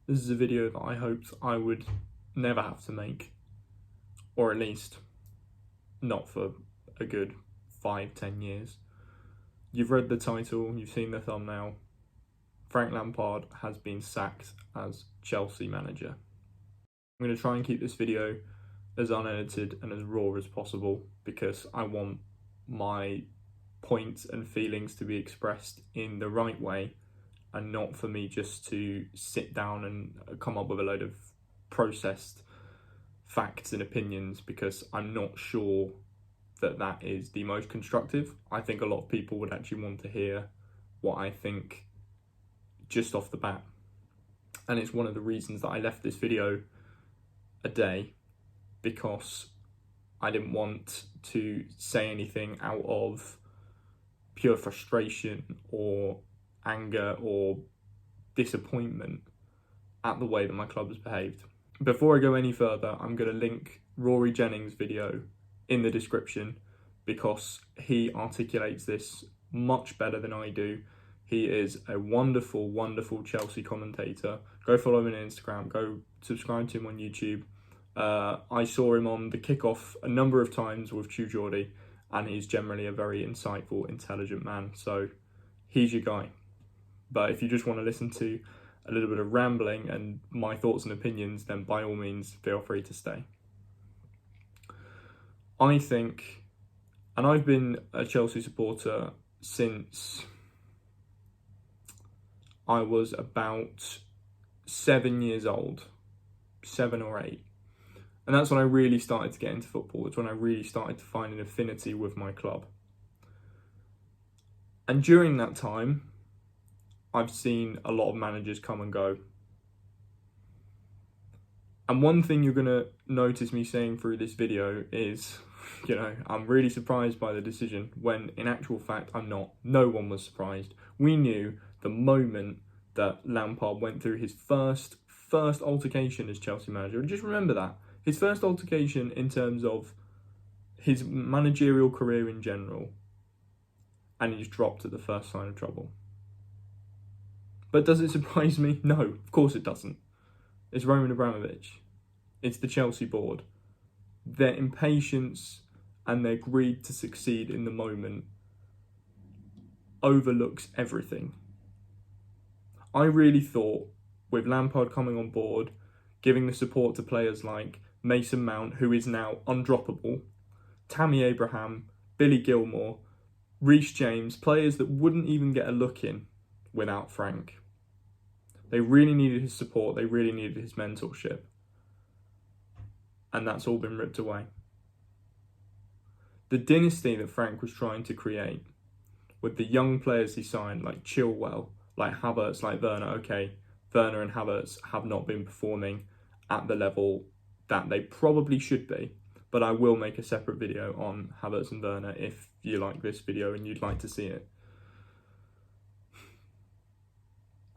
This is a video that I hoped I would never have to make, or at least not for a good 5-10 years. You've read the title, you've seen the thumbnail. Frank Lampard has been sacked as Chelsea manager. I'm going to try and keep this video as unedited and as raw as possible because I want my points and feelings to be expressed in the right way and not for me just to sit down and come up with a load of processed facts and opinions, because I'm not sure that that is the most constructive. I think a lot of people would actually want to hear what I think just off the bat. And it's one of the reasons that I left this video a day, because I didn't want to say anything out of pure frustration or anger or disappointment at the way that my club has behaved. Before I go any further, I'm going to link Rory Jennings' video in the description because he articulates this much better than I do. He is a wonderful, wonderful Chelsea commentator. Go follow him on Instagram, go subscribe to him on YouTube. I saw him on the kickoff a number of times with Chu Geordie, and he's generally a very insightful, intelligent man. So he's your guy. But if you just want to listen to a little bit of rambling and my thoughts and opinions, then by all means, feel free to stay. I think, and I've been a Chelsea supporter since I was about 7 years old, 7 or 8. And that's when I really started to get into football. It's when I really started to find an affinity with my club. And during that time, I've seen a lot of managers come and go. And one thing you're going to notice me saying through this video is, I'm really surprised by the decision, when in actual fact, I'm not. No one was surprised. We knew the moment that Lampard went through his first altercation as Chelsea manager. And just remember that. His first altercation in terms of his managerial career in general. And he's dropped at the first sign of trouble. But does it surprise me? No, of course it doesn't. It's Roman Abramovich. It's the Chelsea board. Their impatience and their greed to succeed in the moment overlooks everything. I really thought with Lampard coming on board, giving the support to players like Mason Mount, who is now undroppable, Tammy Abraham, Billy Gilmore, Reece James, players that wouldn't even get a look in without Frank. They really needed his support, they really needed his mentorship. And that's all been ripped away. The dynasty that Frank was trying to create, with the young players he signed, like Chilwell, like Havertz, like Werner. Okay, Werner and Havertz have not been performing at the level that they probably should be, but I will make a separate video on Havertz and Werner if you like this video and you'd like to see it.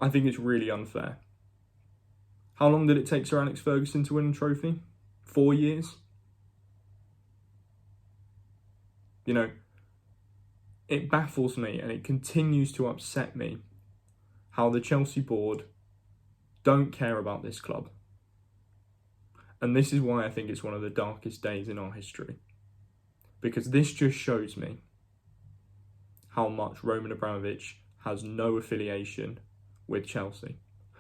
I think it's really unfair. How long did it take Sir Alex Ferguson to win a trophy? 4 years? It baffles me and it continues to upset me how the Chelsea board don't care about this club. And this is why I think it's one of the darkest days in our history. Because this just shows me how much Roman Abramovich has no affiliation with Chelsea.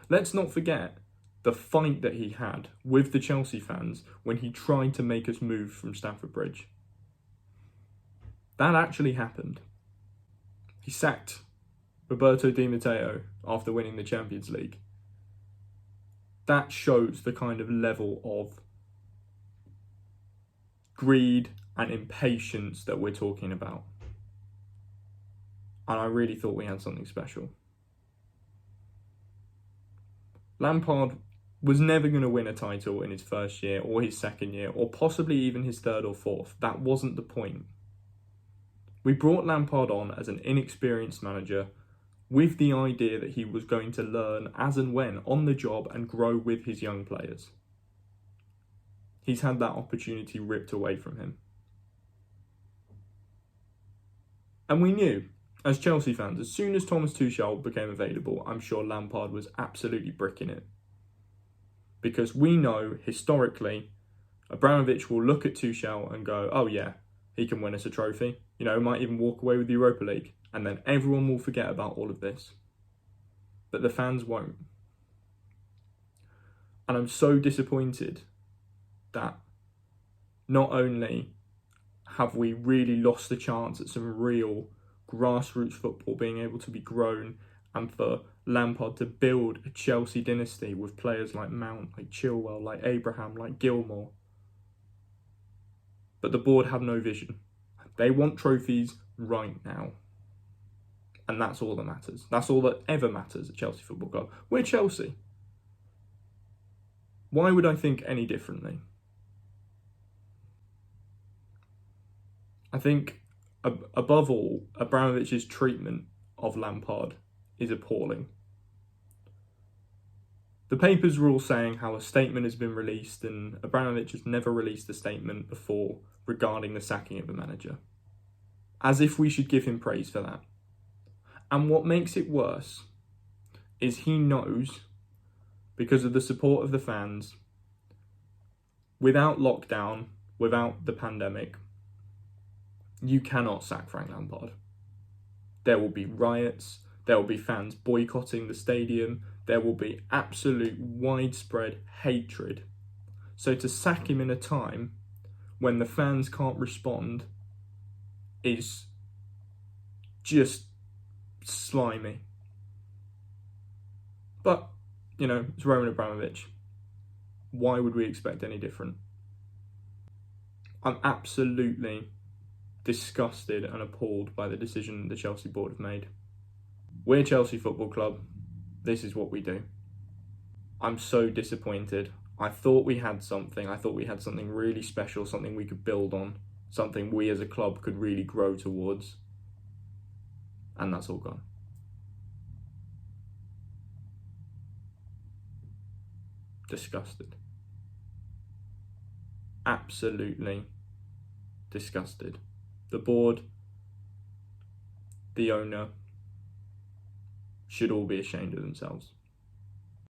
Let's not forget the fight that he had with the Chelsea fans when he tried to make us move from Stamford Bridge. That actually happened. He sacked Roberto Di Matteo after winning the Champions League. That shows the kind of level of greed and impatience that we're talking about. And I really thought we had something special. Lampard was never going to win a title in his first year or his second year or possibly even his third or fourth. That wasn't the point. We brought Lampard on as an inexperienced manager with the idea that he was going to learn as and when on the job and grow with his young players. He's had that opportunity ripped away from him. And we knew, as Chelsea fans, as soon as Thomas Tuchel became available, I'm sure Lampard was absolutely bricking it. Because we know, historically, Abramovich will look at Tuchel and go, oh yeah, he can win us a trophy. You know, might even walk away with the Europa League. And then everyone will forget about all of this. But the fans won't. And I'm so disappointed that not only have we really lost the chance at some real grassroots football being able to be grown, and for Lampard to build a Chelsea dynasty with players like Mount, like Chilwell, like Abraham, like Gilmore, but the board have no vision. They want trophies right now. And that's all that matters. That's all that ever matters at Chelsea Football Club. We're Chelsea. Why would I think any differently? I think, above all, Abramovich's treatment of Lampard is appalling. The papers were all saying how a statement has been released, and Abramovich has never released a statement before regarding the sacking of a manager. As if we should give him praise for that. And what makes it worse is he knows, because of the support of the fans, without lockdown, without the pandemic, you cannot sack Frank Lampard. There will be riots, there will be fans boycotting the stadium, there will be absolute widespread hatred. So to sack him in a time when the fans can't respond is just slimy. But, you know, it's Roman Abramovich. Why would we expect any different? I'm absolutely disgusted and appalled by the decision the Chelsea board have made. We're Chelsea Football Club. This is what we do. I'm so disappointed. I thought we had something. I thought we had something really special, something we could build on, something we as a club could really grow towards. And that's all gone. Disgusted. Absolutely disgusted. The board, the owner, should all be ashamed of themselves.